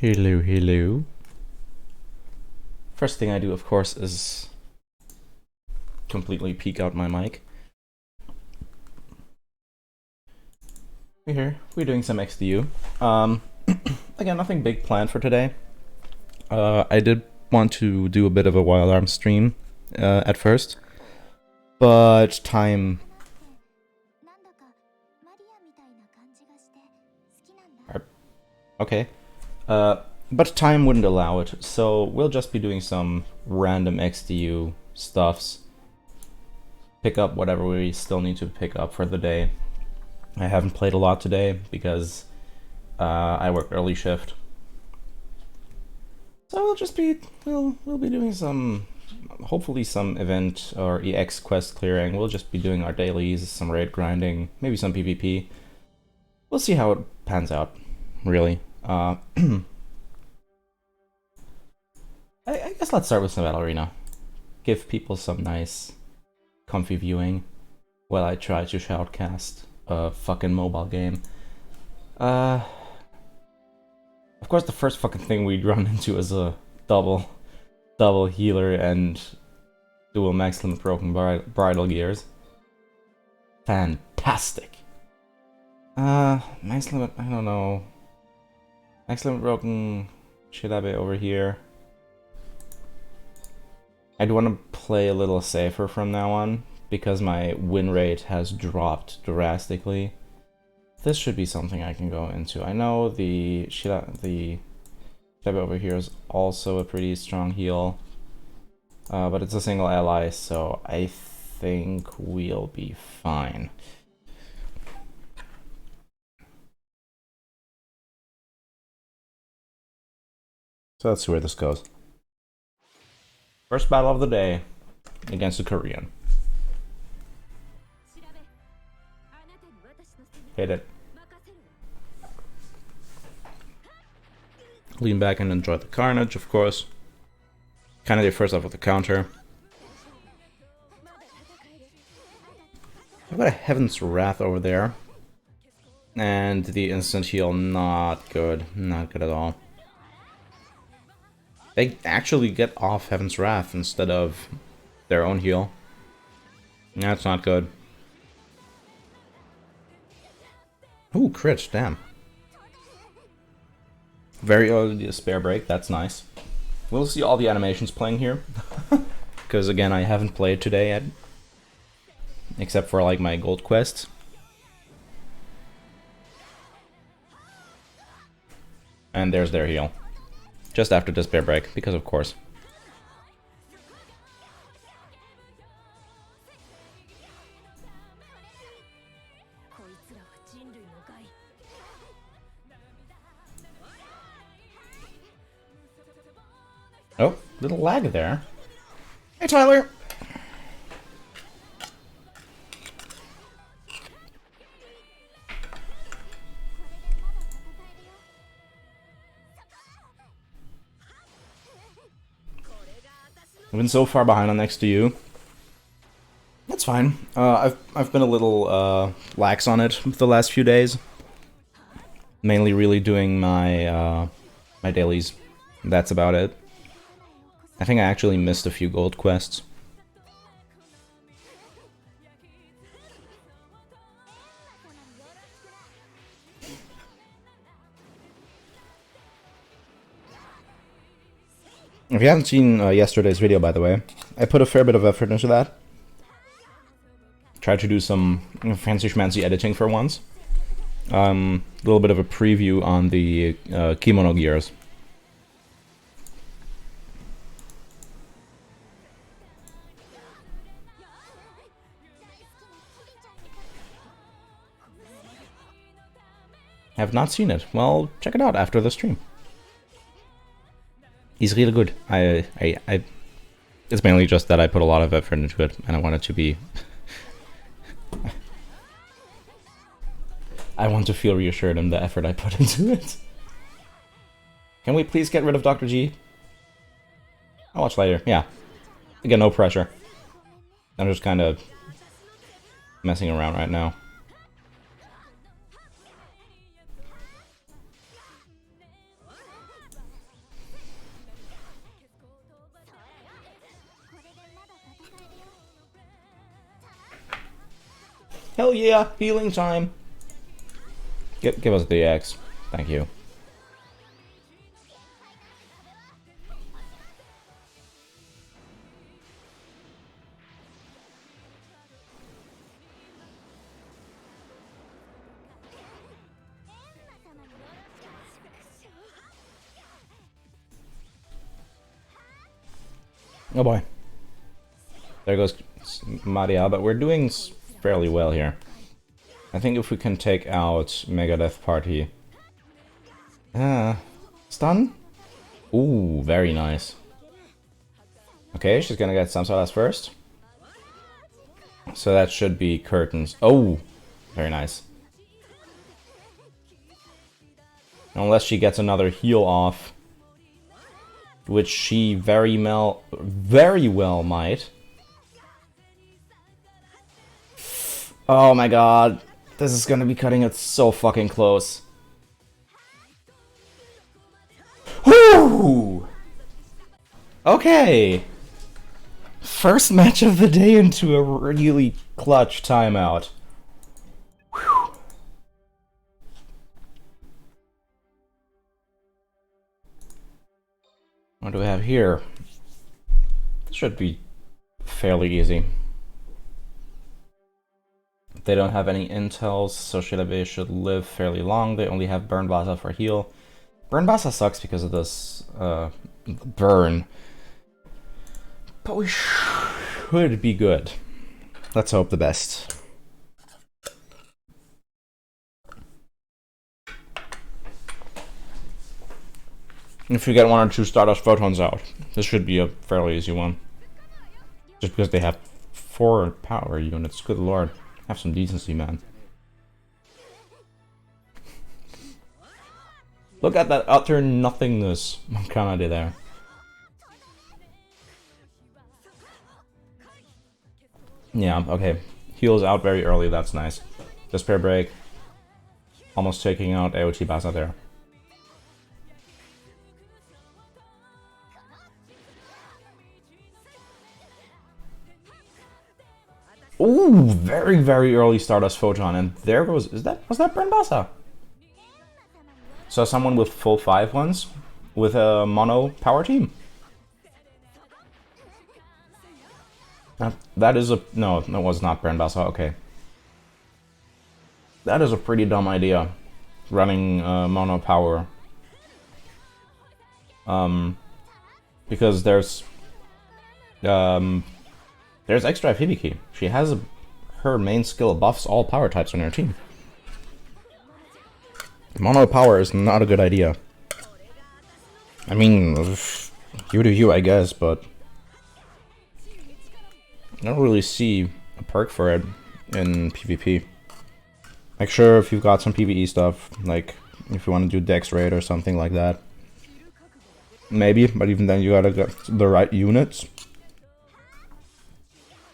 Hello, hello. First thing I do, of course, is completely peek out my mic. We're here. We're doing some XDU. Again, nothing big planned for today. I did want to do a bit of a Wild Arms stream at first, but time... Okay. But time wouldn't allow it, so we'll just be doing some random XDU stuffs. Pick up whatever we still need to pick up for the day. I haven't played a lot today because I work early shift. So we'll be doing some, hopefully some event or EX quest clearing. We'll just be doing our dailies, some raid grinding, maybe some PvP. We'll see how it pans out, really. I guess let's start with some Battle Arena. Give people some nice, comfy viewing while I try to shoutcast a fucking mobile game. Of course, the first fucking thing we'd run into is a double healer and dual max limit broken bridal gears. Fantastic. Max limit, I don't know. Max limit broken, should I be over here? I'd want to play a little safer from now on, because my win rate has dropped drastically. This should be something I can go into. I know the Shidabe over here is also a pretty strong heal, but it's a single ally, so I think we'll be fine. So let's see where this goes. First battle of the day against a Korean. Hit it. Lean back and enjoy the carnage, of course. Kinda did first off with the counter. I've got a Heaven's Wrath over there. And the instant heal, not good. Not good at all. They actually get off Heaven's Wrath instead of their own heal. That's not good. Ooh, crit, damn. Very early Despair Break, that's nice. We'll see all the animations playing here. Because again, I haven't played today yet. Except for like my gold quests. And there's their heal. Just after Despair Break, because of course. Oh, little lag there. Hey, Tyler! I've been so far behind on XDU. That's fine. I've been a little lax on it the last few days. Mainly really doing my my dailies. That's about it. I think I actually missed a few gold quests. If you haven't seen yesterday's video, by the way, I put a fair bit of effort into that. Tried to do some fancy schmancy editing for once. A little bit of a preview on the kimono gears. Have not seen it. Well, check it out after the stream. He's really good. It's mainly just that I put a lot of effort into it, and I want it to be... I want to feel reassured in the effort I put into it. Can we please get rid of Dr. G? I'll watch later, yeah. Again, no pressure. I'm just kind of messing around right now. Hell yeah, healing time. Give us the X. Thank you. Oh boy. There goes Maria, but we're doing fairly well here. I think if we can take out Megadeth Party. Stun? Ooh, very nice. Okay, she's gonna get Samsaras first. So that should be curtains. Oh, very nice. Unless she gets another heal off. Which she very well might. Oh my god. This is gonna be cutting it so fucking close. Whoo! Okay. First match of the day into a really clutch timeout. Whew. What do we have here? This should be fairly easy. They don't have any intels, so Shirabe should live fairly long. They only have Burn Blasa for heal. Burn Blasa sucks because of this burn. But we should be good. Let's hope the best. If you get 1 or 2 Stardust Photons out, this should be a fairly easy one. Just because they have 4 power units, good lord. Have some decency, man. Look at that utter nothingness Kanade there. Yeah, okay. Heals out very early, that's nice. Despair Break. Almost taking out AOT Basa there. Ooh, very early Stardust Photon, and there goes. Was that Burn Basa? So someone with full 5 ones with a mono power team. That is a no. It was not Burn Basa. Okay, that is a pretty dumb idea, running mono power. Because there's extra Hibiki. She has her main skill buffs all power types on her team. Mono power is not a good idea. I mean, you do you, I guess, but I don't really see a perk for it in PvP. Make sure if you've got some PvE stuff, like if you want to do Dex Raid or something like that. Maybe, but even then you gotta get the right units.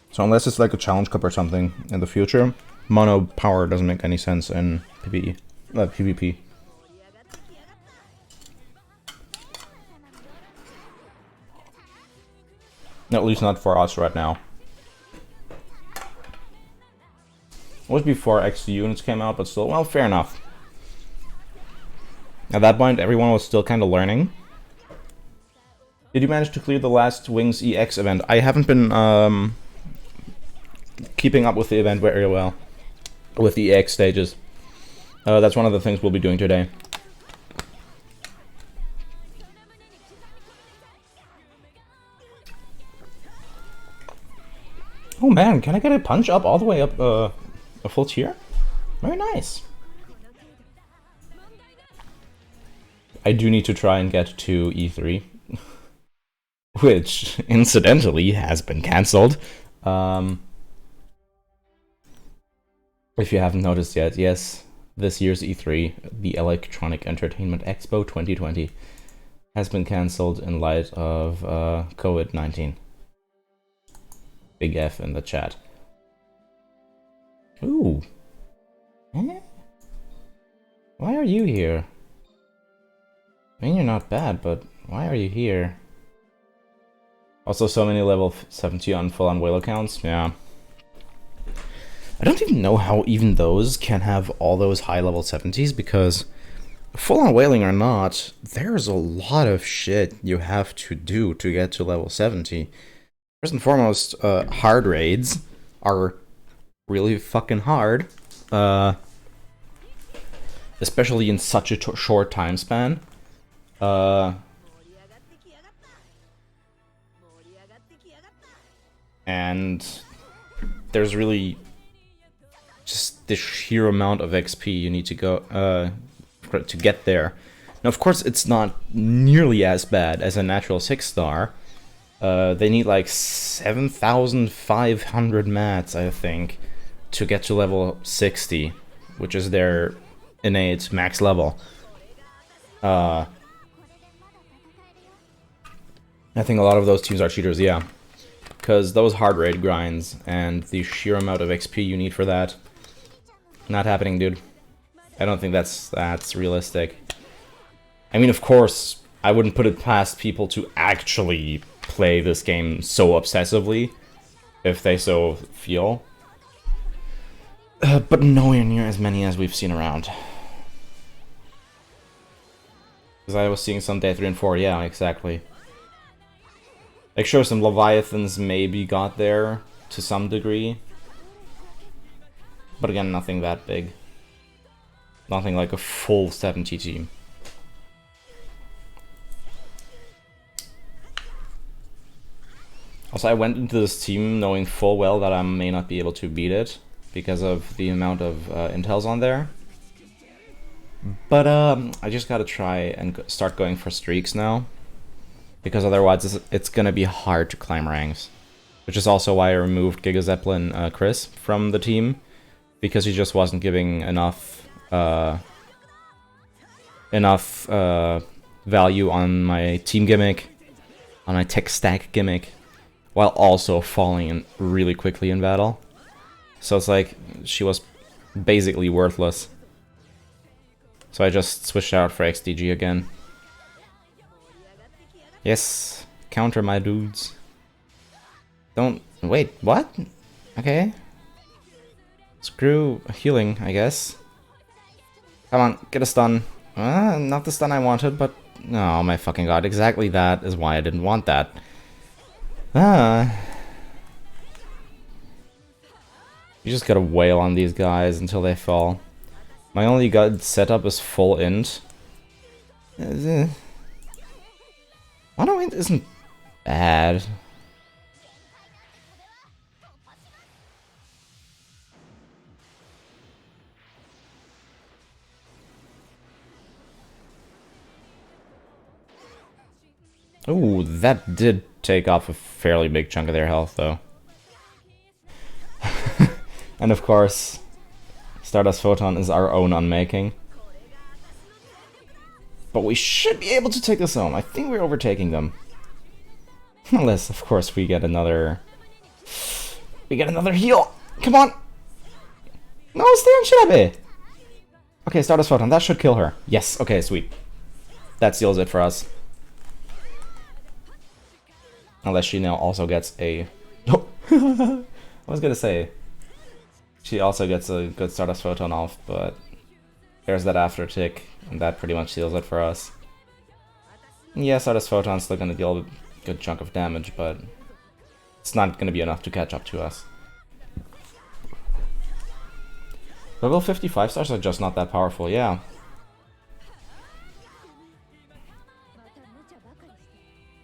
So unless it's like a challenge cup or something in the future, mono power doesn't make any sense in PvP. At least not for us right now. It was before XDU units came out, but still, well, fair enough. At that point, everyone was still kind of learning. Did you manage to clear the last Wings EX event? I haven't been keeping up with the event very well, with the EX stages. That's one of the things we'll be doing today. Oh man, can I get a punch up all the way up a full tier? Very nice. I do need to try and get to E3, which incidentally has been cancelled. If you haven't noticed yet, yes, this year's E3, the Electronic Entertainment Expo 2020, has been cancelled in light of COVID-19. Big F in the chat. Ooh. Eh? Why are you here? I mean, you're not bad, but why are you here? Also, so many level 70 on full-on whale accounts, yeah. I don't even know how even those can have all those high level 70s, because full on whaling or not, there's a lot of shit you have to do to get to level 70. First and foremost, hard raids are really fucking hard. Especially in such a short time span. And there's really just the sheer amount of XP you need to go to get there. Now, of course, it's not nearly as bad as a natural 6-star. They need like 7,500 mats, I think, to get to level 60, which is their innate max level. I think a lot of those teams are cheaters, yeah. Because those hard raid grinds and the sheer amount of XP you need for that, not happening, dude. I don't think that's realistic. I mean, of course, I wouldn't put it past people to actually play this game so obsessively, if they so feel. But nowhere near as many as we've seen around. Because I was seeing some day 3 and 4, yeah, exactly. Like, sure, some Leviathans maybe got there to some degree. But again, nothing that big. Nothing like a full 70 team. Also, I went into this team knowing full well that I may not be able to beat it because of the amount of intels on there. But I just gotta try and start going for streaks now, because otherwise it's gonna be hard to climb ranks. Which is also why I removed Giga Zeppelin Chris from the team, because he just wasn't giving enough value on my team gimmick, on my tech stack gimmick, while also falling in really quickly in battle. So it's like she was basically worthless. So I just switched out for XDG again. Yes, counter my dudes. Don't wait, what? Okay. Screw healing, I guess. Come on, get a stun. Not the stun I wanted, but oh my fucking god, exactly that is why I didn't want that. You just gotta wail on these guys until they fall. My only good setup is full int. Mono int isn't bad. Ooh, that did take off a fairly big chunk of their health, though. And of course, Stardust Photon is our own unmaking. But we should be able to take this home. I think we're overtaking them. Unless, of course, we get another... heal! Come on! No, stay on Shirabe! Okay, Stardust Photon, that should kill her. Yes, okay, sweet. That seals it for us. Unless she now also gets a... I was gonna say... She also gets a good Stardust Photon off, but... There's that after tick, and that pretty much seals it for us. Yeah, Stardust Photon's still gonna deal a good chunk of damage, but... It's not gonna be enough to catch up to us. Level 55 stars are just not that powerful, yeah.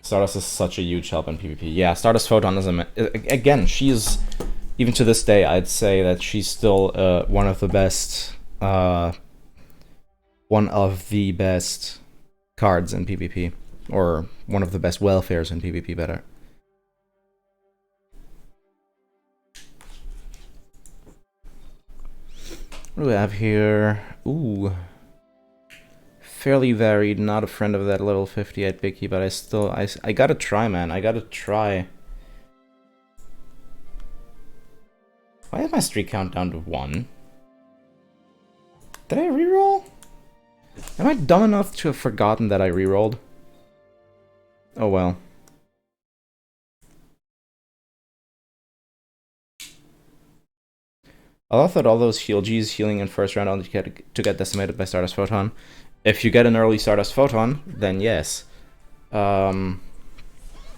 Stardust is such a huge help in PvP. Yeah, Stardust Photon is again, she's, even to this day, I'd say that she's still one of the best cards in PvP, or one of the best welfares in PvP, better. What do we have here? Ooh. Fairly varied, not a friend of that level 58 Biggie, but I gotta try, man. I gotta try. Why is my streak count down to 1? Did I reroll? Am I dumb enough to have forgotten that I rerolled? Oh well. I love that all those heal Gs healing in first round only to get decimated by Stardust Photon. If you get an early Stardust Photon, then yes. But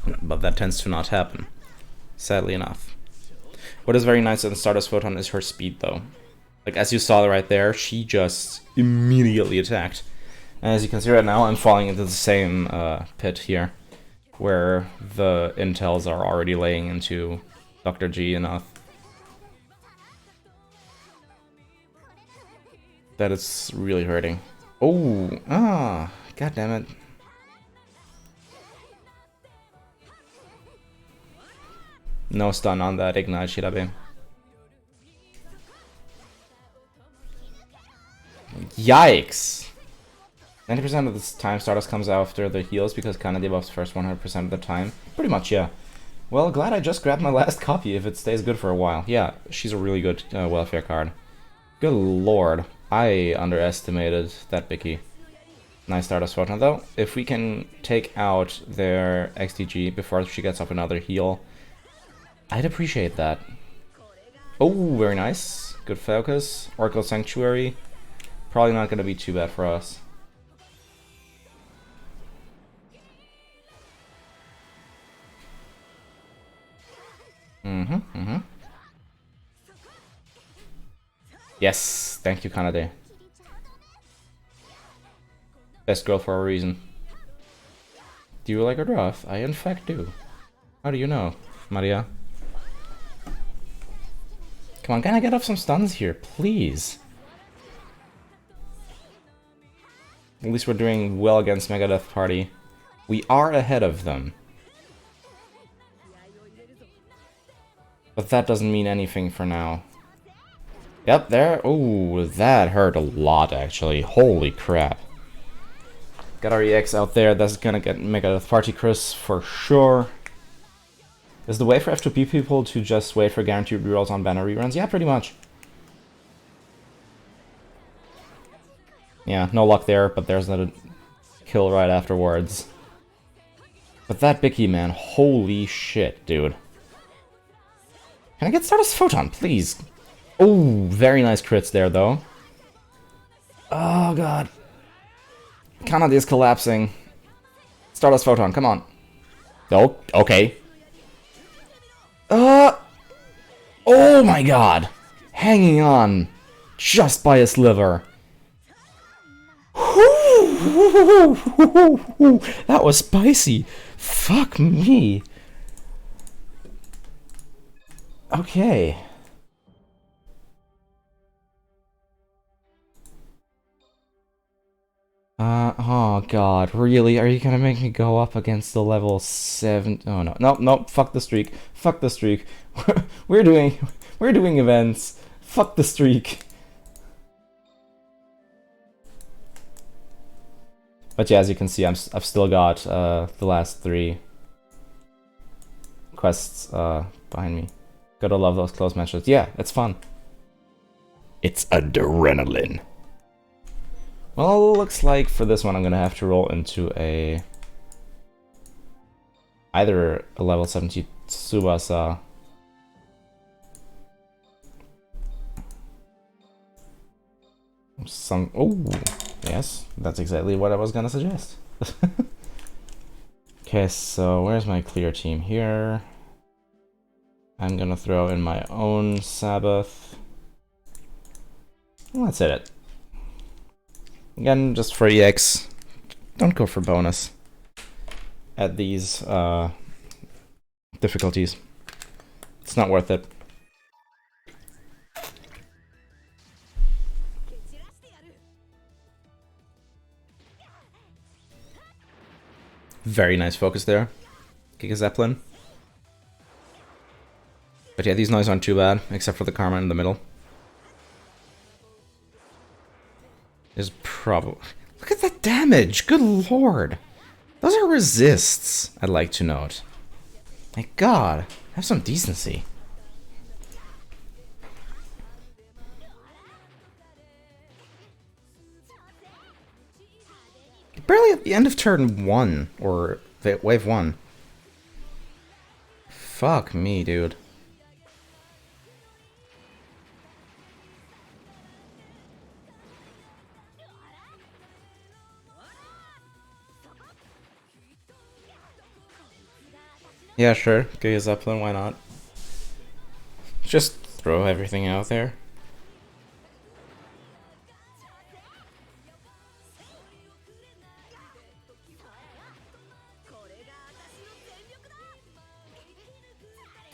that tends to not happen, sadly enough. What is very nice in Stardust Photon is her speed, though. Like, as you saw right there, she just immediately attacked. And as you can see right now, I'm falling into the same pit here, where the intels are already laying into Dr. G enough that it's really hurting. Oh, god damn it. No stun on that Ignite Shirabe. Yikes! 90% of the time Stardust comes after the heals because Kana debuffs first 100% of the time. Pretty much, yeah. Well, glad I just grabbed my last copy if it stays good for a while. Yeah, she's a really good welfare card. Good lord. I underestimated that Bicky. Nice Stardust Photon though. If we can take out their XDG before she gets up another heal, I'd appreciate that. Oh, very nice. Good focus. Oracle Sanctuary. Probably not going to be too bad for us. Yes, thank you, Kanade. Best girl for a reason. Do you like her draft? I in fact do. How do you know, Maria? Come on, can I get off some stuns here, please? At least we're doing well against Megadeth Party. We are ahead of them. But that doesn't mean anything for now. Yep, there. Oh, that hurt a lot, actually. Holy crap. Got our EX out there. That's gonna get Megadeth Party Chris for sure. Is the way for F2P people to just wait for guaranteed rerolls on banner reruns? Yeah, pretty much. Yeah, no luck there, but there's a kill right afterwards. But that Bicky, man, holy shit, dude. Can I get Stardust Photon, please? Oh, very nice crits there, though. Oh, God. Kanade is collapsing. Stardust Photon, come on. Oh, okay. Oh my God. Hanging on. Just by a sliver. That was spicy. Fuck me. Okay. Oh god, really? Are you gonna make me go up against the level 7? Oh no, no, no, fuck the streak. Fuck the streak. We're doing events. Fuck the streak. But yeah, as you can see, I've still got the last 3 quests behind me. Gotta love those close matches. Yeah, it's fun. It's adrenaline. Well, looks like for this one I'm gonna have to roll into either a level 70 Tsubasa oh, yes, that's exactly what I was gonna suggest. Okay, so where's my clear team here? I'm gonna throw in my own Sabbath. Well, that's it. Again, just for EX. Don't go for bonus at these difficulties. It's not worth it. Very nice focus there. Giga Zeppelin. But yeah, these noise aren't too bad, except for the Karma in the middle. Is probably... Look at that damage! Good lord! Those are resists, I'd like to note. My god, have some decency. Barely at the end of turn 1, or wave 1. Fuck me, dude. Yeah, sure. Giga Zeppelin, why not? Just throw everything out there.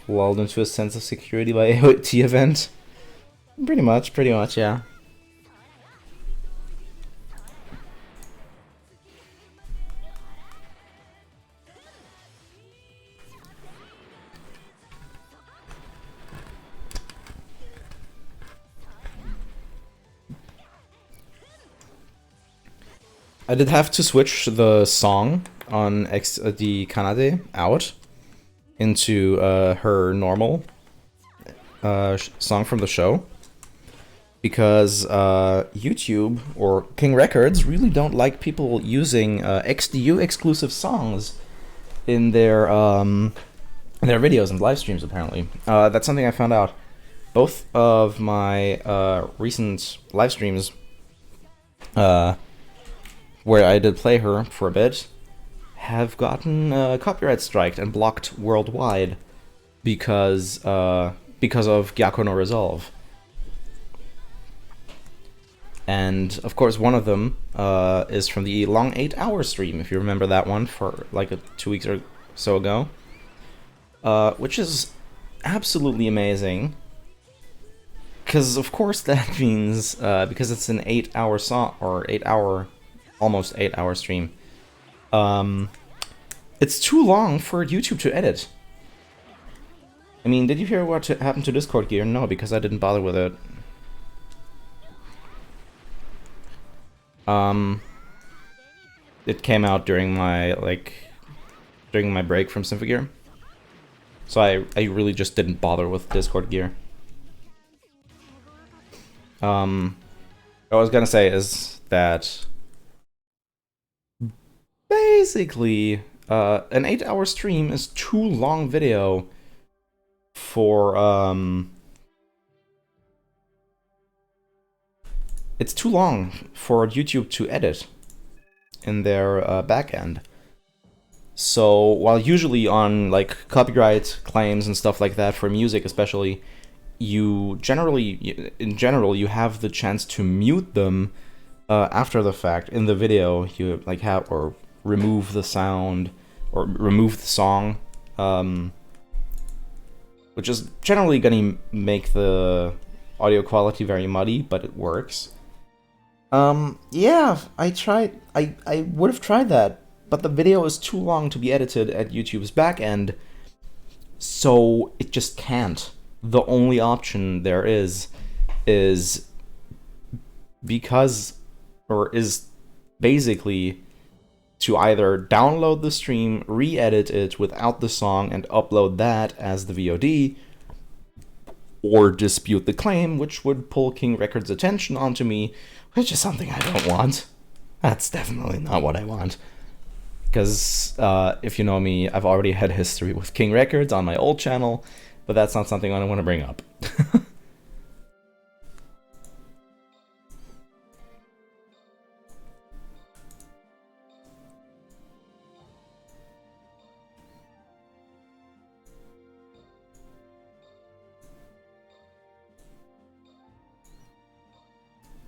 Lulled into a sense of security by AOT event. Pretty much, yeah. I did have to switch the song on the Kanade out into her normal song from the show because YouTube or King Records really don't like people using XDU exclusive songs in their videos and live streams. Apparently, that's something I found out. Both of my recent live streams, where I did play her for a bit, have gotten copyright striked and blocked worldwide because of Gyako no Resolve. And of course, one of them is from the long 8-hour stream, if you remember that one, for like 2 weeks or so ago, which is absolutely amazing. Because of course that means because it's an 8-hour song or almost 8-hour stream. It's too long for YouTube to edit. I mean, did you hear what happened to Discord gear? No, because I didn't bother with it. It came out during my break from Symphogear. So I really just didn't bother with Discord gear. What I was gonna say is that basically an 8-hour stream is too long video for it's too long for YouTube to edit in their backend. So while usually on like copyright claims and stuff like that for music especially, in general you have the chance to mute them after the fact in the video. You like have or remove the sound or remove the song, which is generally gonna make the audio quality very muddy, but it works. Yeah, I would have tried that, but the video is too long to be edited at YouTube's back end, so it just can't. The only option there is basically to either download the stream, re-edit it without the song, and upload that as the VOD, or dispute the claim, which would pull King Records' attention onto me, which is something I don't want. That's definitely not what I want. Because if you know me, I've already had history with King Records on my old channel, but that's not something I want to bring up.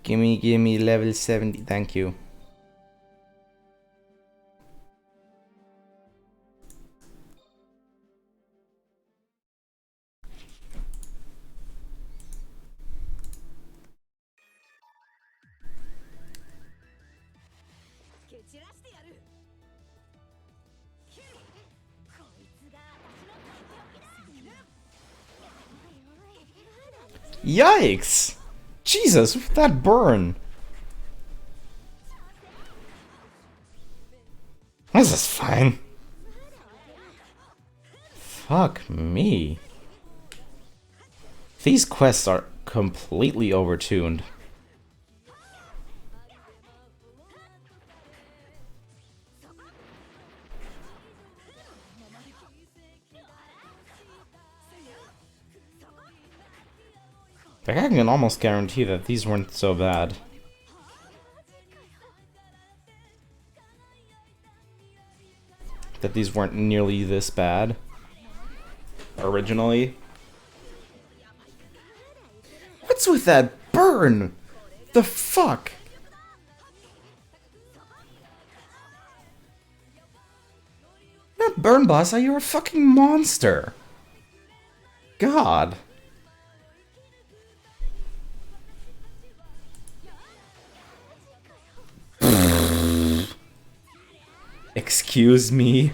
Gimme level 70, thank you. Yikes! Jesus, that burn! This is fine. Fuck me. These quests are completely overtuned. Like, I can almost guarantee that these weren't so bad. That these weren't nearly this bad. originally. What's with that burn? The fuck? Not burn, boss. You're a fucking monster. God. Excuse me.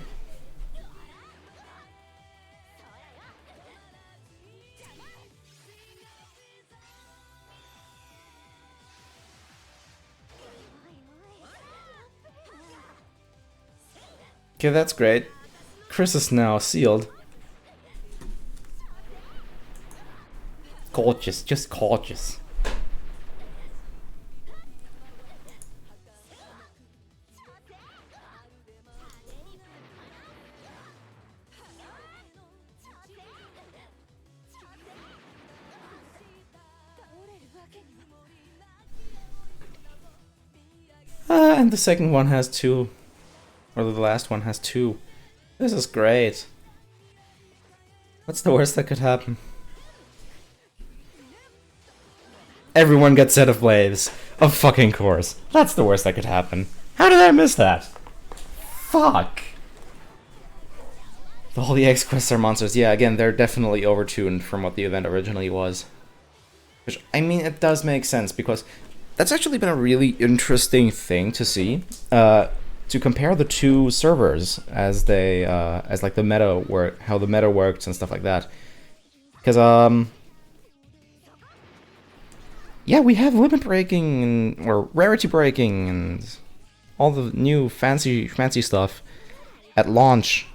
Okay, that's great. Chris is now sealed. Gorgeous, just gorgeous. And the second one has 2. Or the last one has 2. This is great. What's the worst that could happen? Everyone gets set of waves. Of fucking course. That's the worst that could happen. How did I miss that? Fuck. The Holy X quests are monsters. Yeah, again, they're definitely overtuned from what the event originally was. Which, I mean, it does make sense, because that's actually been a really interesting thing to see. To compare the 2 servers as they, as like the meta work, how the meta works and stuff like that. Because, yeah, we have limit breaking, or rarity breaking, and all the new fancy stuff at launch.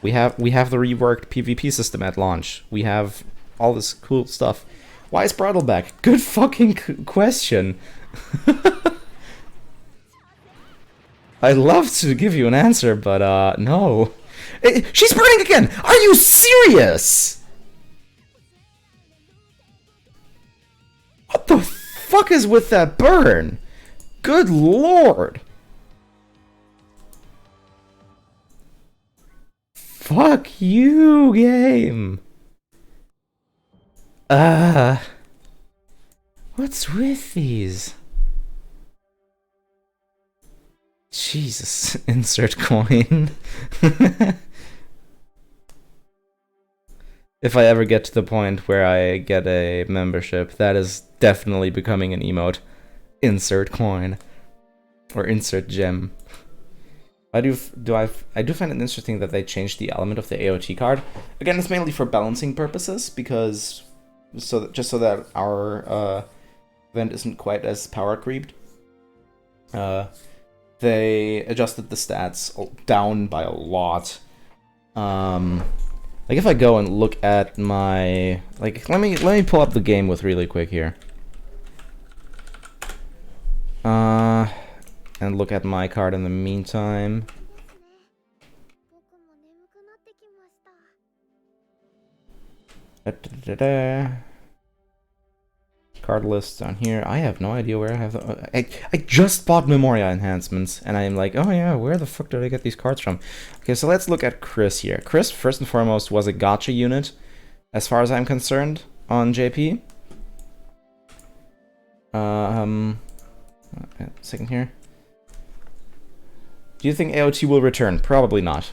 We have the reworked PvP system at launch. We have all this cool stuff. Why is Bridle back? Good fucking question. I'd love to give you an answer, but no. She's burning again! Are you serious? What the fuck is with that burn? Good lord. Fuck you, game. What's with these? Jesus, insert coin. If I ever get to the point where I get a membership, that is definitely becoming an emote. Insert coin. Or insert gem. I do find it interesting that they changed the element of the AOT card. Again, it's mainly for balancing purposes, because just so that our event isn't quite as power creeped. They adjusted the stats down by a lot. Like if I go and look at my, like, let me pull up the game with really quick here. And look at my card in the meantime. Card lists down here. I have no idea where I have the... I just bought Memoria enhancements, and I'm like, oh yeah, where the fuck did I get these cards from? Okay, so let's look at Chris here. Chris, first and foremost, was a gacha unit, as far as I'm concerned, on JP. Second here. Do you think AOT will return? Probably not.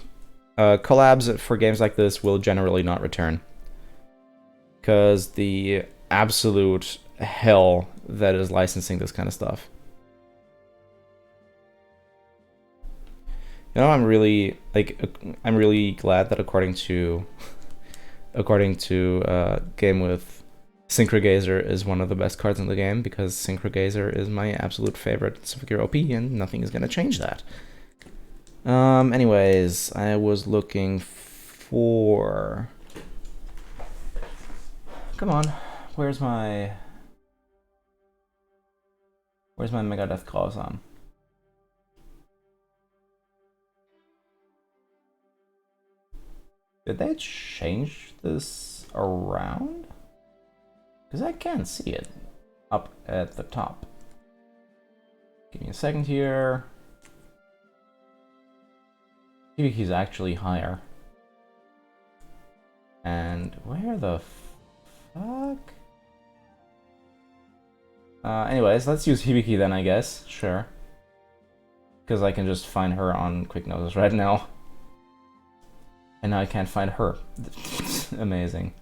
Collabs for games like this will generally not return. Because the absolute hell that is licensing this kind of stuff. You know, I'm really glad that according to Game with, Symphogear is one of the best cards in the game, because Symphogear is my absolute favorite Symphogear OP, and nothing is gonna change that. Anyways, I was looking for... Come on, where's my Megadeth Crozon? Did they change this around? Because I can't see it up at the top. Give me a second here. Maybe he's actually higher. And where the fuck? Anyways, let's use Hibiki then, I guess. Sure. Because I can just find her on quick notice right now. And now I can't find her. Amazing.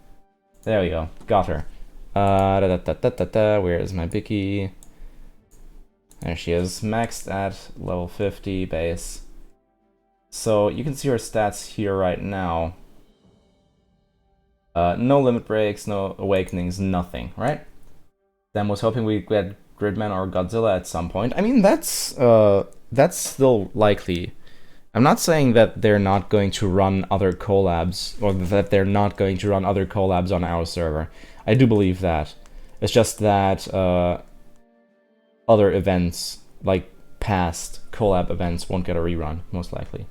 There we go. Got her. Where is my Biki? There she is. Maxed at level 50 base. So you can see her stats here right now. No limit breaks, no awakenings, nothing, right? Then was hoping we'd get Gridman or Godzilla at some point. I mean, that's still likely. I'm not saying that they're not going to run other collabs, or that they're not going to run other collabs on our server. I do believe that. It's just that other events, like past collab events, won't get a rerun, most likely.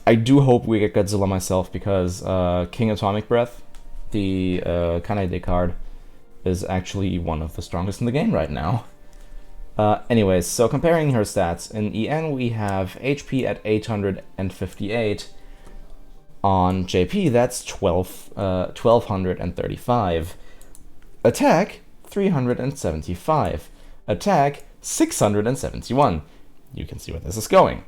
I do hope we get Godzilla myself, because King Atomic Breath, the Kanade card, is actually one of the strongest in the game right now. Anyways, so comparing her stats, in EN we have HP at 858. On JP, that's 1235. Attack, 375. Attack, 671. You can see where this is going.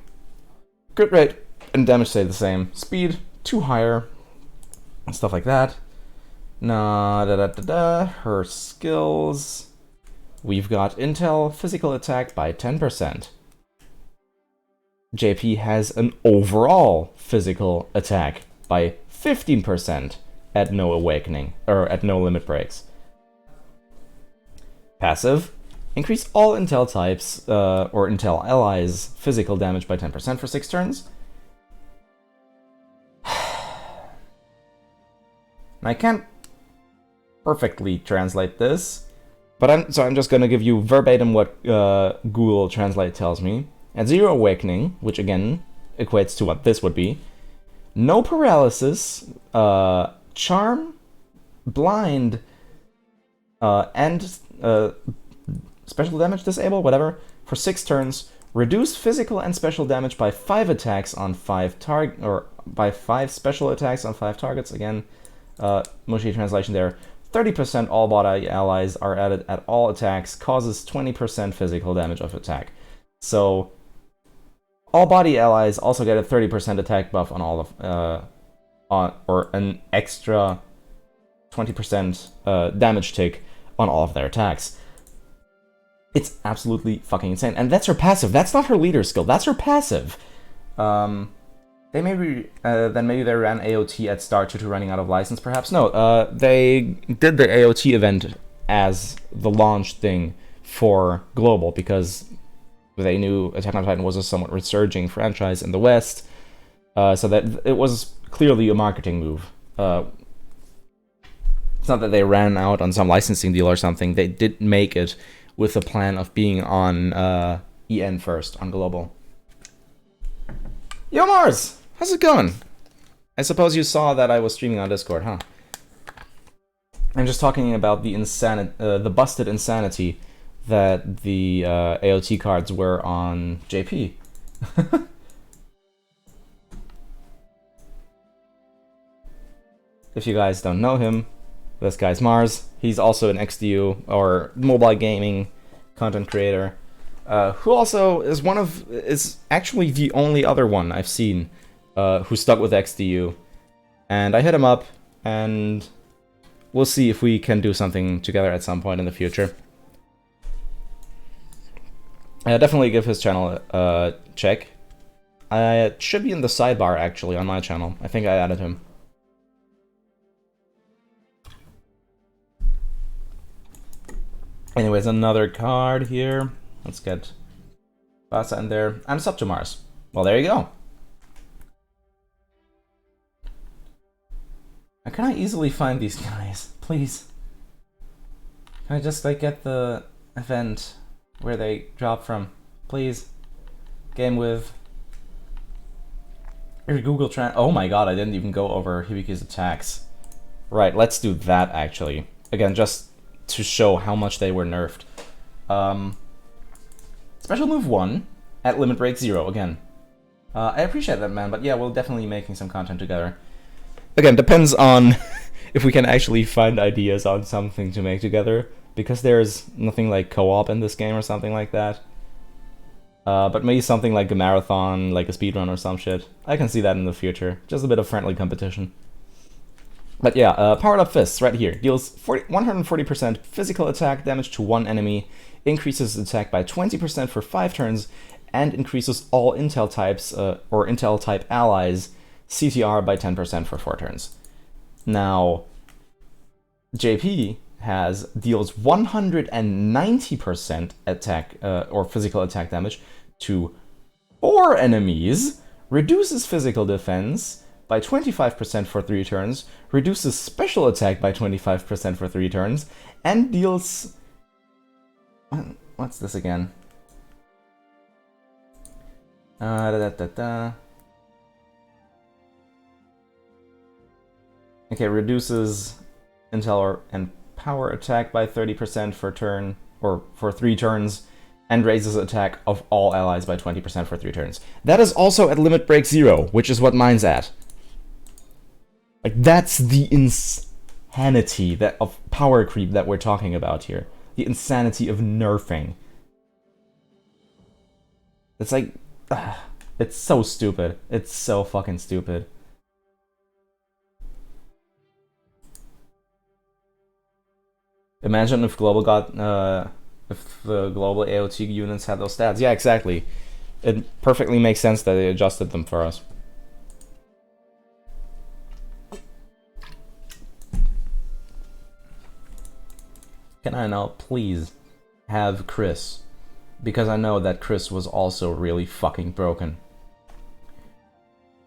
Crit rate and damage stay the same. Speed, 2 higher, and stuff like that. Her skills. We've got Intel, physical attack by 10%. JP has an overall physical attack by 15% at no awakening, or at no limit breaks. Passive, increase all Intel types, or Intel allies' physical damage by 10% for 6 turns. I can't perfectly translate this, but I'm just gonna give you verbatim what Google Translate tells me. At 0 awakening, which again equates to what this would be, no paralysis, charm, blind, and special damage disable, whatever, for 6 turns. Reduce physical and special damage by 5 attacks on 5 by 5 special attacks on 5 targets. Again, mushy translation there. 30% all body allies are added at all attacks, causes 20% physical damage of attack. So all body allies also get a 30% attack buff on all of or an extra 20% damage tick on all of their attacks. It's absolutely fucking insane. And that's her passive. That's not her leader skill. That's her passive. They maybe then maybe they ran AOT at start due to running out of license, perhaps. No, they did the AOT event as the launch thing for global, because they knew Attack on Titan was a somewhat resurging franchise in the West, so that it was clearly a marketing move. It's not that they ran out on some licensing deal or something. They did make it with the plan of being on EN first, on global. Yo, Mars! How's it going? I suppose you saw that I was streaming on Discord, huh? I'm just talking about the the busted insanity that the AOT cards were on JP. If you guys don't know him, this guy's Mars. He's also an XDU, or mobile gaming content creator, who also is actually the only other one I've seen who stuck with XDU. And I hit him up, and we'll see if we can do something together at some point in the future. Definitely give his channel a check. It should be in the sidebar, actually, on my channel. I think I added him. Anyways, another card here. Let's get Basa in there. And it's up to Mars. Well, there you go. How can I easily find these guys? Please. Can I just, like, get the event where they drop from? Please. Game with... Google Trans... Oh my god, I didn't even go over Hibiki's attacks. Right, let's do that, actually. Again, just to show how much they were nerfed. Special move 1 at limit break 0 again. I appreciate that, man, but yeah, we'll definitely be making some content together. again, depends on if we can actually find ideas on something to make together, because there's nothing like co-op in this game or something like that. But maybe something like a marathon, like a speedrun or some shit. I can see that in the future. Just a bit of friendly competition. But yeah, Powered Up Fists right here. Deals 140% physical attack damage to one enemy, increases attack by 20% for 5 turns, and increases all Intel types, or Intel type allies, CTR by 10% for 4 turns. Now, JP deals 190% attack or physical attack damage to 4 enemies, reduces physical defense by 25% for 3 turns, reduces special attack by 25% for 3 turns, and deals... What's this again? Okay, reduces Intel and power attack by 30% for turn, or for 3 turns, and raises attack of all allies by 20% for 3 turns. That is also at limit break 0, which is what mine's at. Like, that's the insanity of power creep that we're talking about here. The insanity of nerfing. It's like... it's so stupid. It's so fucking stupid. Imagine if global if the global AOT units had those stats. Yeah, exactly. It perfectly makes sense that they adjusted them for us. Can I now please have Chris? Because I know that Chris was also really fucking broken.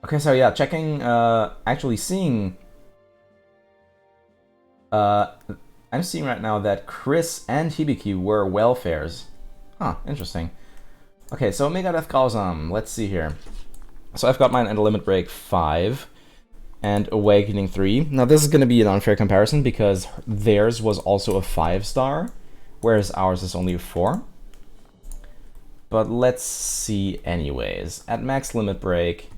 Okay, so yeah, checking, actually seeing... I'm seeing right now that Chris and Hibiki were welfares. Huh, interesting. Okay, so Megadeth Kausam, let's see here. So I've got mine at a limit break 5 and Awakening 3. Now this is going to be an unfair comparison because theirs was also a 5-star, whereas ours is only a 4. But let's see anyways. At max limit break,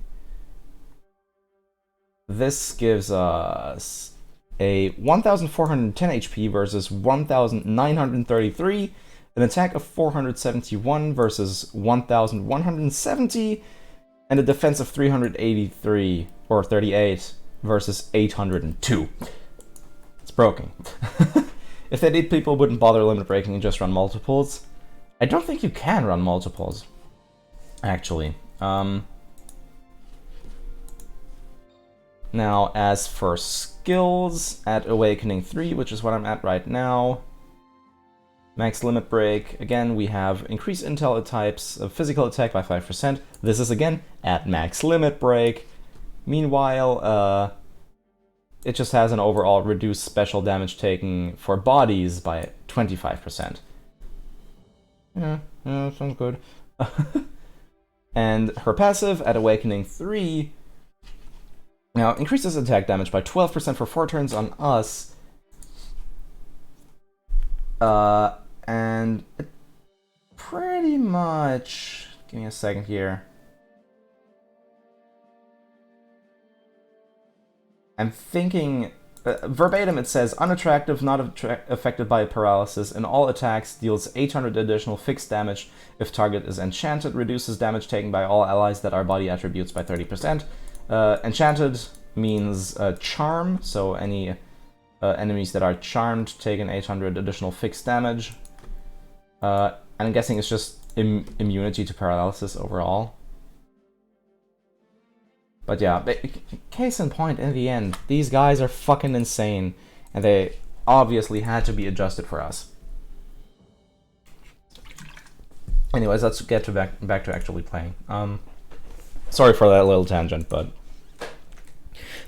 this gives us a 1,410 HP versus 1,933, an attack of 471 versus 1,170, and a defense of 383 or 38 versus 802. It's broken. If they did, people wouldn't bother limit breaking and just run multiples. I don't think you can run multiples, actually. Now, as for skills, at Awakening 3, which is what I'm at right now, max limit break, again, we have increased intel types of physical attack by 5%. This is, again, at max limit break. Meanwhile, it just has an overall reduced special damage taken for bodies by 25%. Yeah, sounds good. And her passive, at Awakening 3, now, increases attack damage by 12% for 4 turns on us. And it pretty much... Give me a second here. I'm thinking... verbatim it says, unattractive, not affected by paralysis. In all attacks, deals 800 additional fixed damage. If target is enchanted, reduces damage taken by all allies that are body attributes by 30%. Enchanted means charm, so any enemies that are charmed take an 800 additional fixed damage. And I'm guessing it's just immunity to paralysis overall. But yeah, case in point, in the end, these guys are fucking insane, and they obviously had to be adjusted for us. Anyways, let's get to back to actually playing. Sorry for that little tangent, but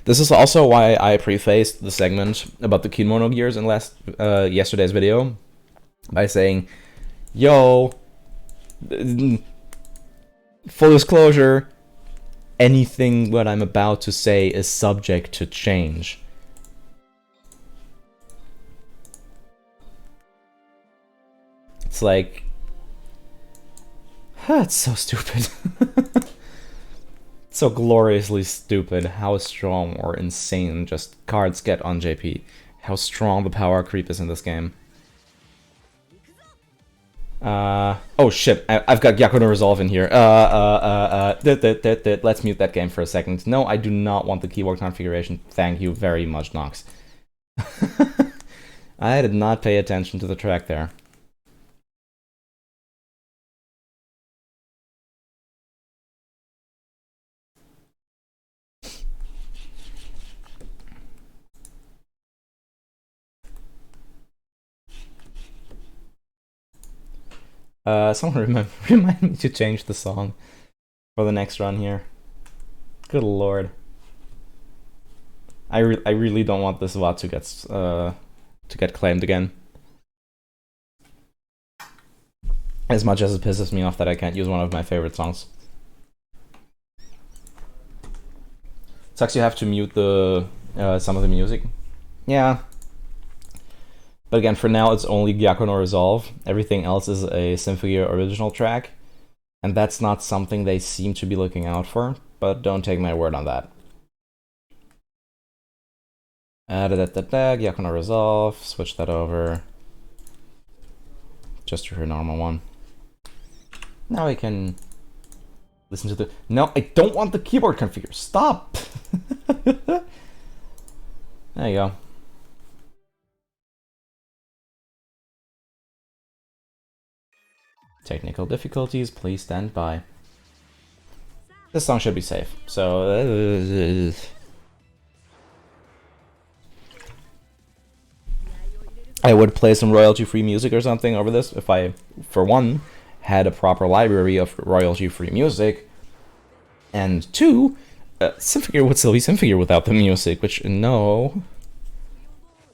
this is also why I prefaced the segment about the Kimono gears in yesterday's video by saying, yo, full disclosure, anything what I'm about to say is subject to change. It's like, it's so stupid. So gloriously stupid how strong or insane just cards get on JP. How strong the power creep is in this game. Oh shit, I've got Gyaku no Resolve in here. Let's mute that game for a second. No, I do not want the keyboard configuration. Thank you very much, Nox. I did not pay attention to the track there. Someone remind me to change the song for the next run here. Good lord. I really don't want this VOD to get claimed again. As much as it pisses me off that I can't use one of my favorite songs. Sucks you have to mute the some of the music. Yeah. But again, for now it's only Gyaku no Resolve. Everything else is a Symphogear original track. And that's not something they seem to be looking out for, but don't take my word on that. Gyaku no Resolve, switch that over. Just to her normal one. Now I can listen to the... No, I don't want the keyboard configure. Stop! There you go. Technical difficulties, please stand by. This song should be safe, so... I would play some royalty-free music or something over this if I, for one, had a proper library of royalty-free music, and two, Symphogear would still be Symphogear without the music, which, no.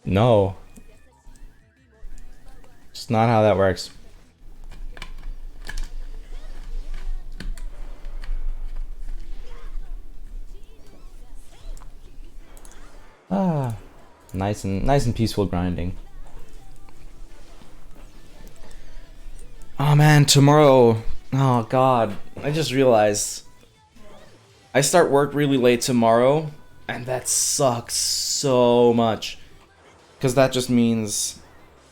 No. It's not how that works. Ah, nice and peaceful grinding. Oh man, tomorrow. Oh god, I just realized I start work really late tomorrow, and that sucks so much. Because that just means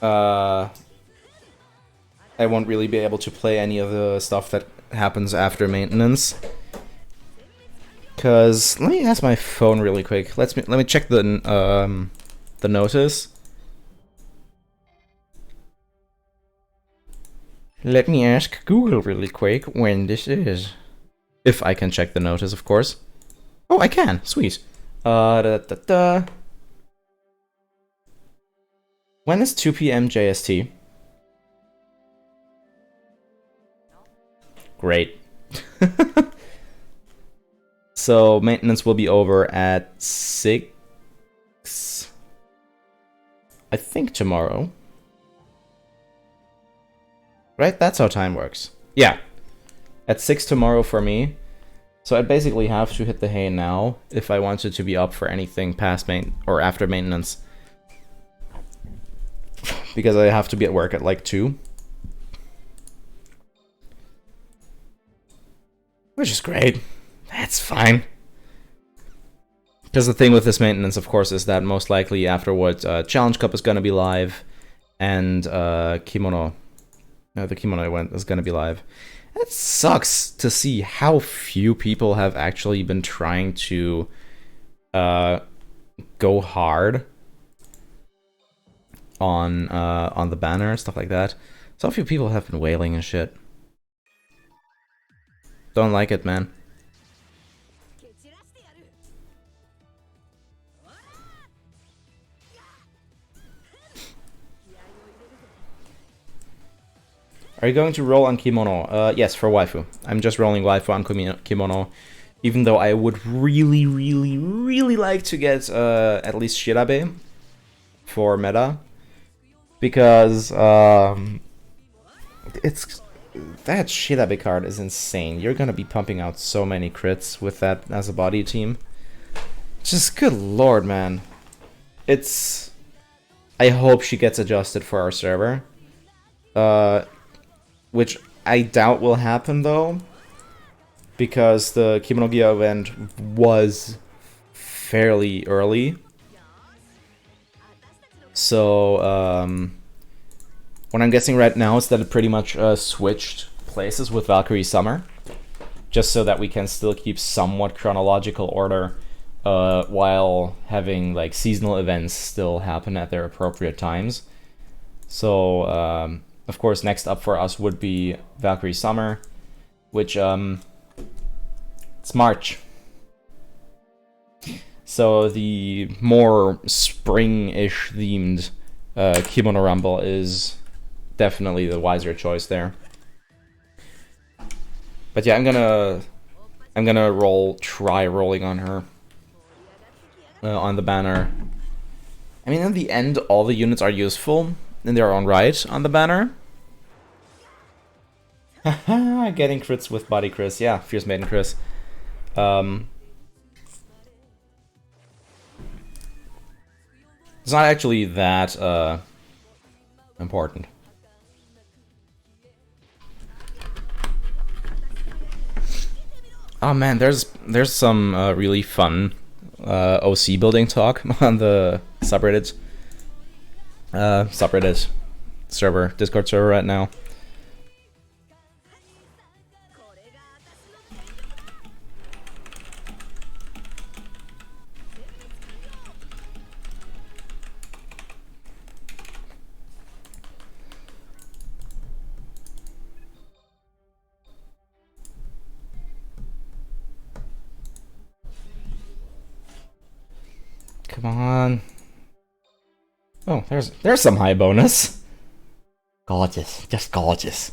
I won't really be able to play any of the stuff that happens after maintenance. Cause let me ask my phone really quick. Let me check the notice. Let me ask Google really quick when this is. If I can check the notice, of course. Oh, I can. Sweet. When is 2 p.m. JST? Great. So maintenance will be over at 6. I think tomorrow. Right? That's how time works. Yeah. At 6 tomorrow for me. So I'd basically have to hit the hay now if I wanted to be up for anything past or after maintenance. Because I have to be at work at like 2. Which is great. That's fine. Because the thing with this maintenance, of course, is that most likely afterwards, Challenge Cup is going to be live, and Kimono, the Kimono event is going to be live. It sucks to see how few people have actually been trying to go hard on the banner and stuff like that. So few people have been wailing and shit. Don't like it, man. Are you going to roll on Kimono? Yes, for waifu. I'm just rolling waifu on Kimono. Even though I would really, really, really like to get at least Shirabe for meta. Because it's that Shirabe card is insane. You're gonna be pumping out so many crits with that as a body team. Just good lord, man. It's... I hope she gets adjusted for our server. Which I doubt will happen, though. because the Kimono-Gia event was fairly early. So, what I'm guessing right now is that it pretty much switched places with Valkyrie Summer, just so that we can still keep somewhat chronological order while having like seasonal events still happen at their appropriate times. So, of course, next up for us would be Valkyrie Summer, which it's March. So the more spring-ish themed Kimono Rumble is definitely the wiser choice there. But yeah, I'm gonna try rolling on her on the banner. I mean, in the end, all the units are useful in their own right on the banner. Haha, getting crits with Body Chris. Yeah, Fierce Maiden Chris. It's not actually that important. Oh man, there's some really fun OC building talk on the subreddit server, Discord server right now. Come on. Oh, there's some high bonus. Gorgeous, just gorgeous.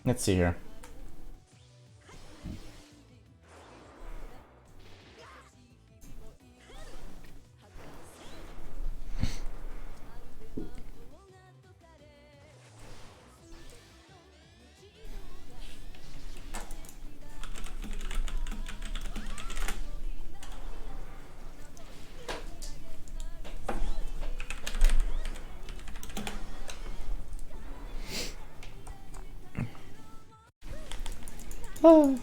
Let's see here. Oh.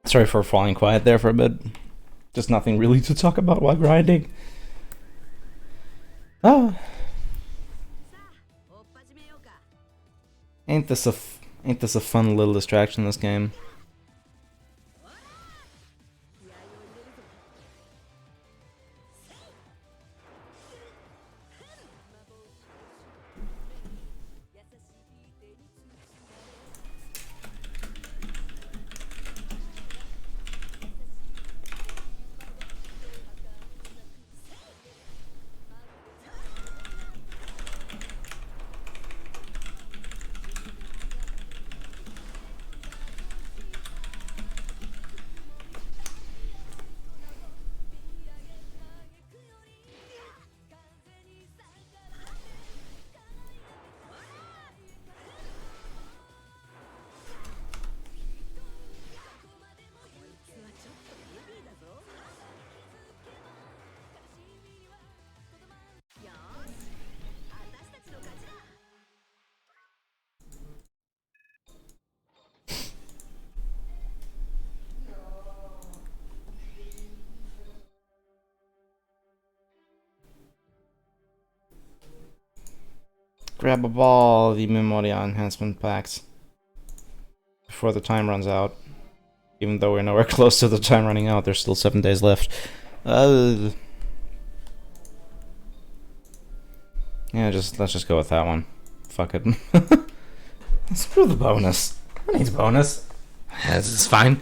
Sorry for falling quiet there for a bit. Just nothing really to talk about while grinding. Ah. Ain't this a fun little distraction, this game? Grab up all the memoria enhancement packs before the time runs out. Even though we're nowhere close to the time running out, there's still 7 days left. Yeah, let's just go with that one. Fuck it. Screw the bonus. Who needs bonus? This is fine.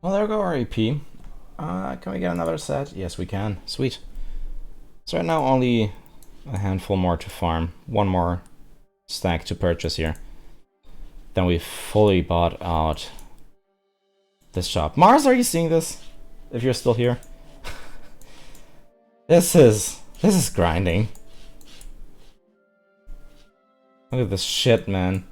Well, there we go, our AP. Can we get another set? Yes, we can. Sweet. So right now only a handful more to farm. One more stack to purchase here. Then we fully bought out this shop. Mars, are you seeing this? If you're still here. This is grinding. Look at this shit, man.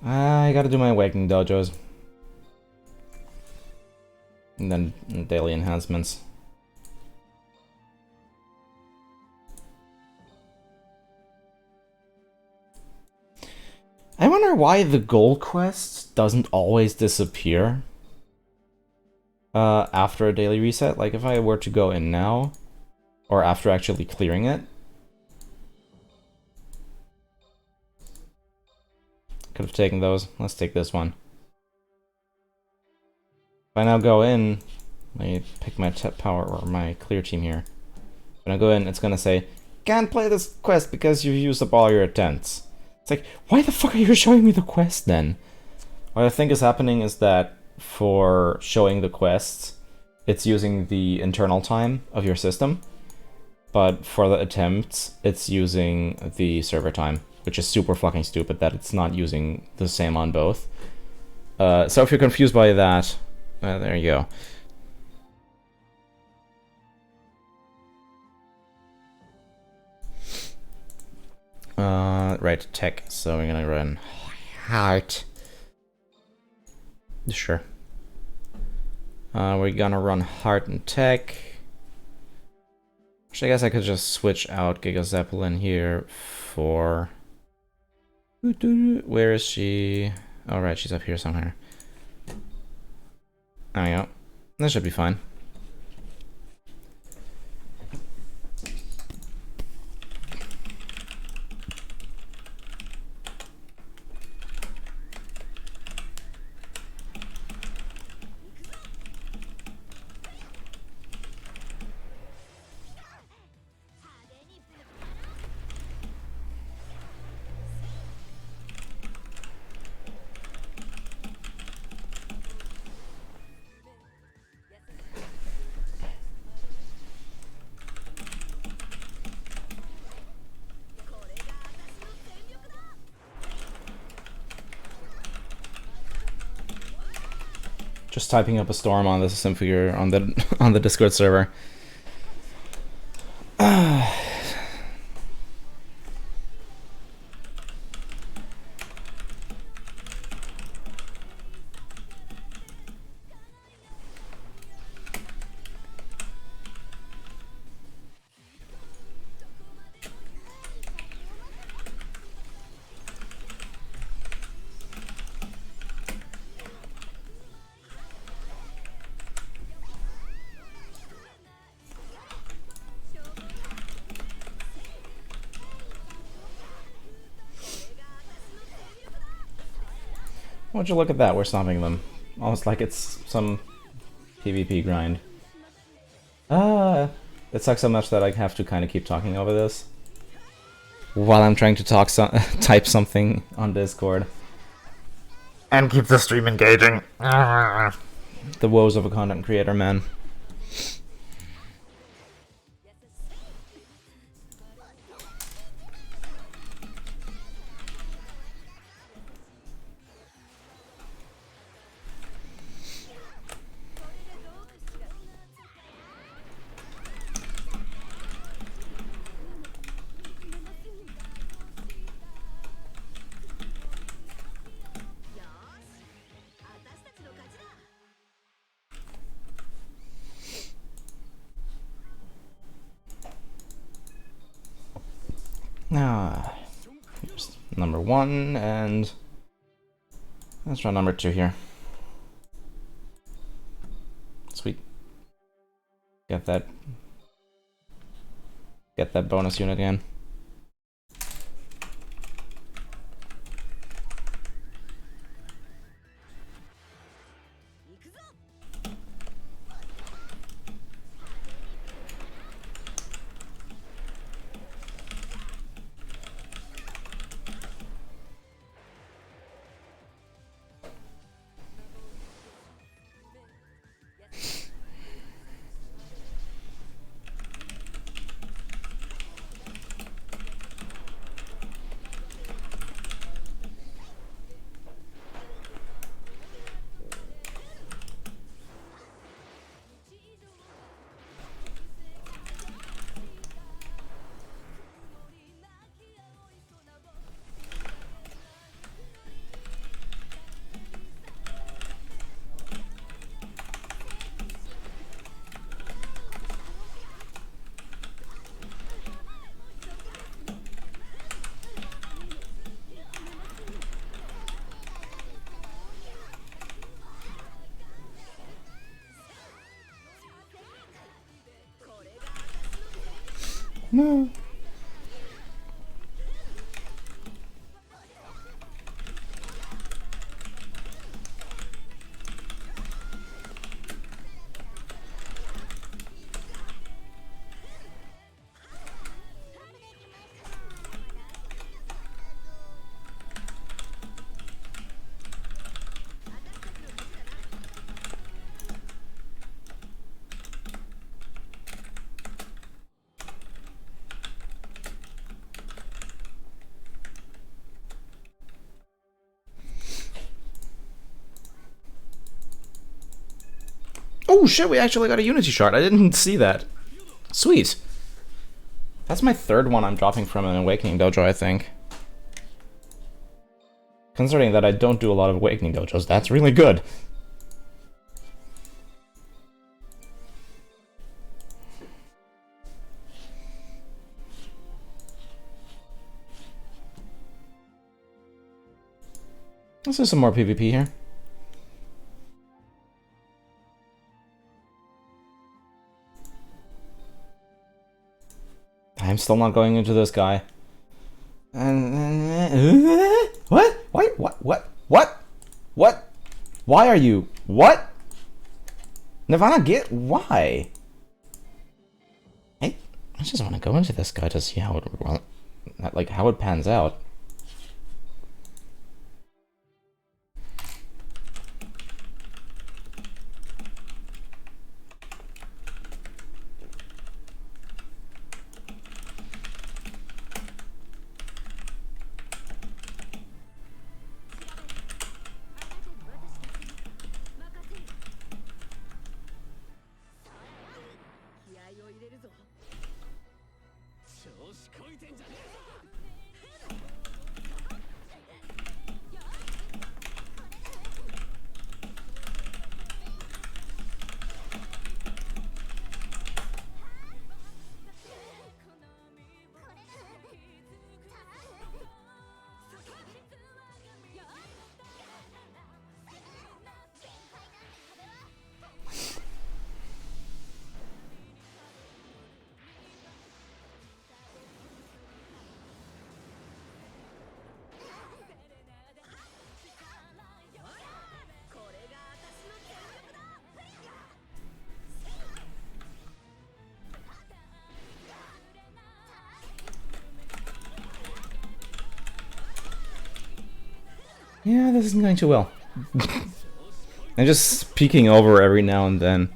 I gotta do my awakening dojos. And then daily enhancements. I wonder why the goal quest doesn't always disappear after a daily reset. Like if I were to go in now, or after actually clearing it. Could have taken those. Let's take this one. If I now go in, let me pick my power or my clear team here. When I go in, it's gonna say, can't play this quest because you've used up all your attempts. It's like, why the fuck are you showing me the quest then? What I think is happening is that for showing the quests, it's using the internal time of your system. But for the attempts, it's using the server time. Which is super fucking stupid that it's not using the same on both. So if you're confused by that, there you go. Right, tech. So we're gonna run heart. Sure. We're gonna run heart and tech. Which I guess I could just switch out Giga Zeppelin here for... Where is she? Oh, right, she's up here somewhere. There we go. That should be fine. Just typing up a storm on the Symphogear on the on the Discord server. Would you look at that? We're stopping them. Almost like it's some PvP grind. It sucks so much that I have to kind of keep talking over this while I'm trying to type something on Discord and keep the stream engaging. The woes of a content creator, man. Here's number 1, and let's try number 2 here. Sweet. Get that bonus unit again. No. Oh shit, we actually got a Unity shard. I didn't see that. Sweet. That's my 3rd one I'm dropping from an Awakening Dojo, I think. Considering that I don't do a lot of Awakening Dojos, that's really good. Let's do some more PvP here. I'm still not going into this guy. What? What? Why are you? What? Nirvana, get why? I just want to go into this guy to see how it pans out. Yeah, this isn't going too well. I'm just peeking over every now and then.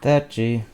That G.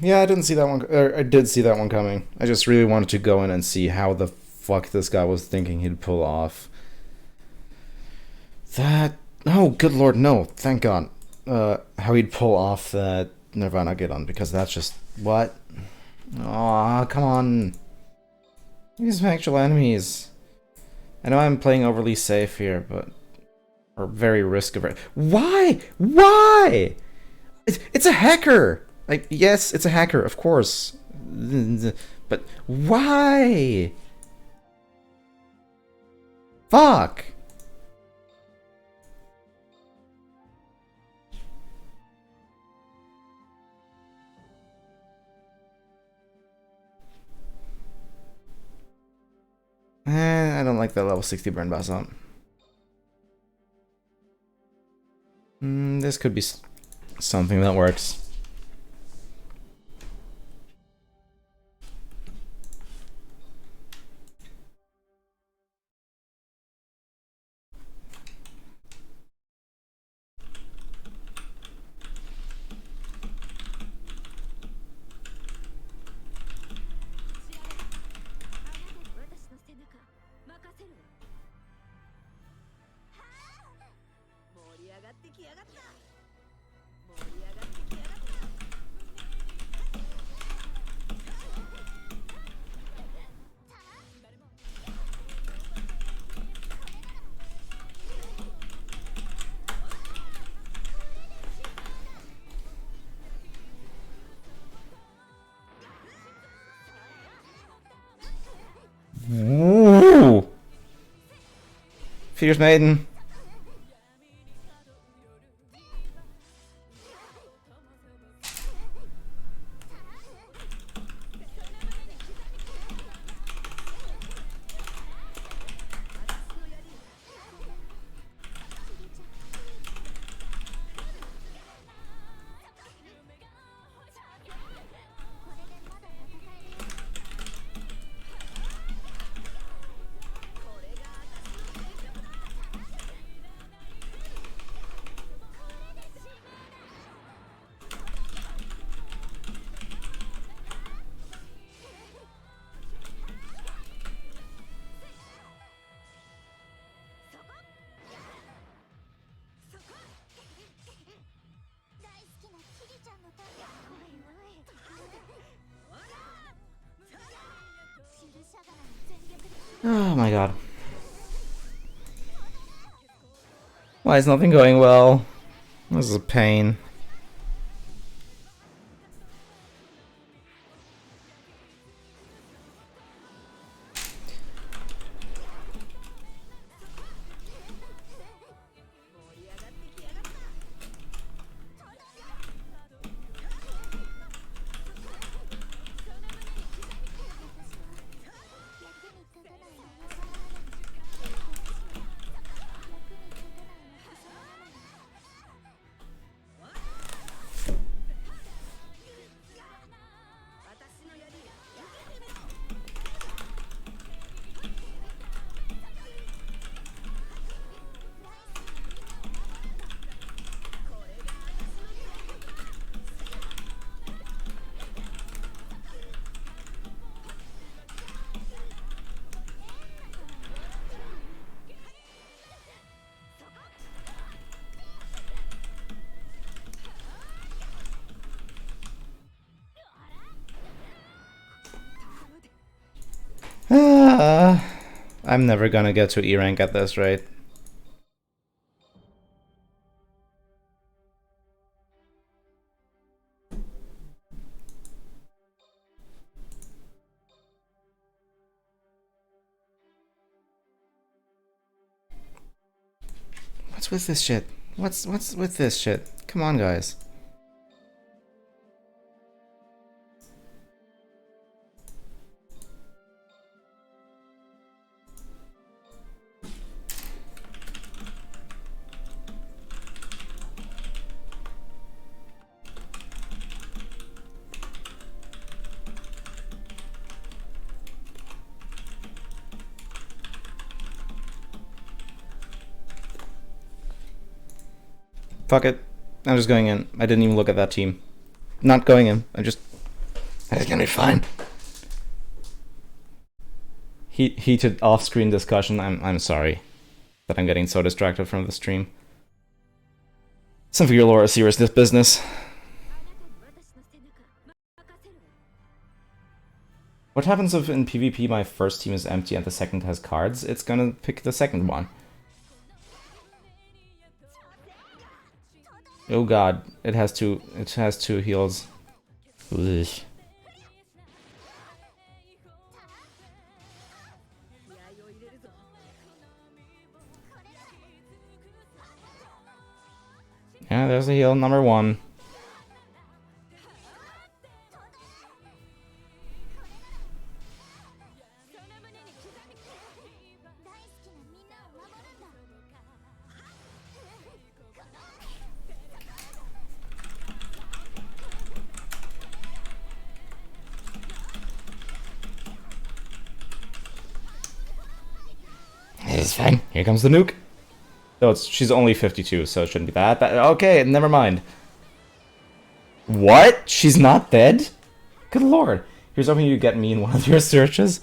Yeah, I didn't see that one. Or I did see that one coming. I just really wanted to go in and see how the fuck this guy was thinking he'd pull off that. Oh, good lord, no! Thank God. How he'd pull off that Nirvana Geddon, because that's just what. Aw, come on. These are actual enemies. I know I'm playing overly safe here, but or very risk averse. Why? Why? It's a hacker. Like, yes, it's a hacker, of course. But why? Fuck. I don't like that level 60 burn boss up. This could be something that works. Ooh. Fierce Maiden. Oh my god. Why is nothing going well? This is a pain. I'm never gonna get to E rank at this rate. What's with this shit? What's with this shit? Come on, guys. Fuck it. I'm just going in. I didn't even look at that team. Not going in. It's gonna be fine. Heated off-screen discussion. I'm sorry that I'm getting so distracted from the stream. Symphogear lore is serious business. What happens if in PvP my first team is empty and the second has cards? It's gonna pick the second one. Oh god, it has two heals. Ugh. Yeah, there's a heal number 1. It's fine. Here comes the nuke. No, she's only 52, so it shouldn't be that bad. Okay, never mind. What? She's not dead? Good lord. Here's hoping you get me in one of your searches.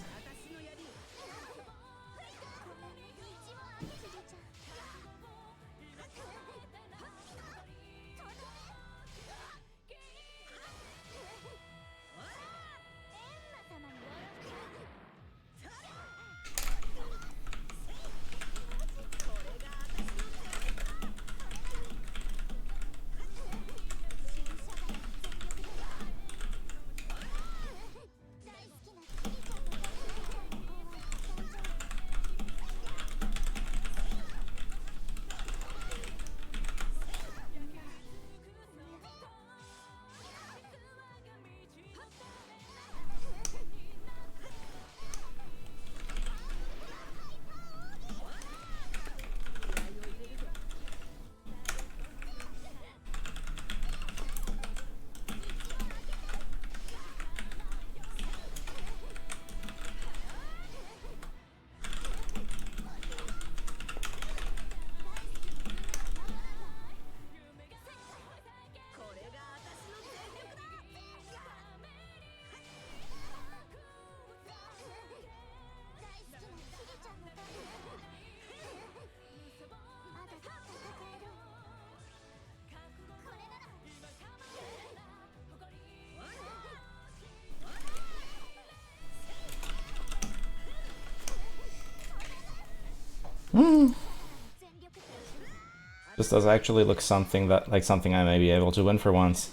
This does actually look like something I may be able to win for once.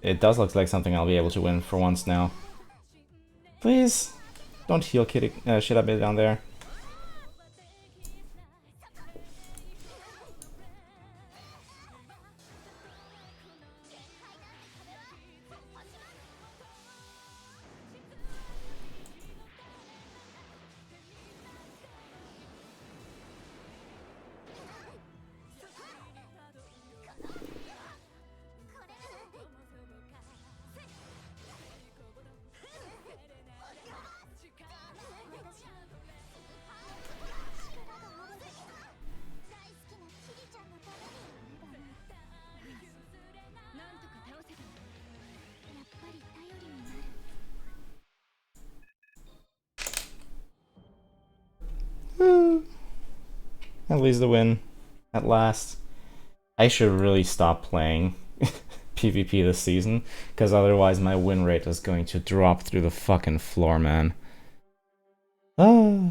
It does look like something I'll be able to win for once now. Please, don't heal shit at me down there. At least the win. At last. I should really stop playing PvP this season, because otherwise my win rate is going to drop through the fucking floor, man. Ah.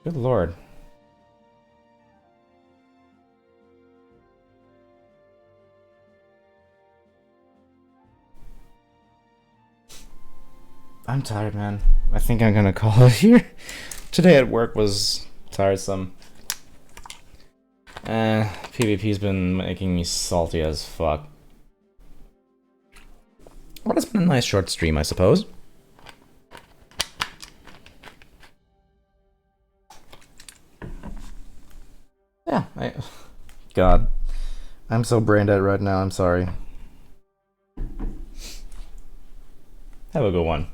Good lord. I'm tired, man. I think I'm gonna call it here. Today at work was tiresome. PvP's been making me salty as fuck. But it's been a nice short stream, I suppose. Yeah, God. I'm so brain dead right now, I'm sorry. Have a good one.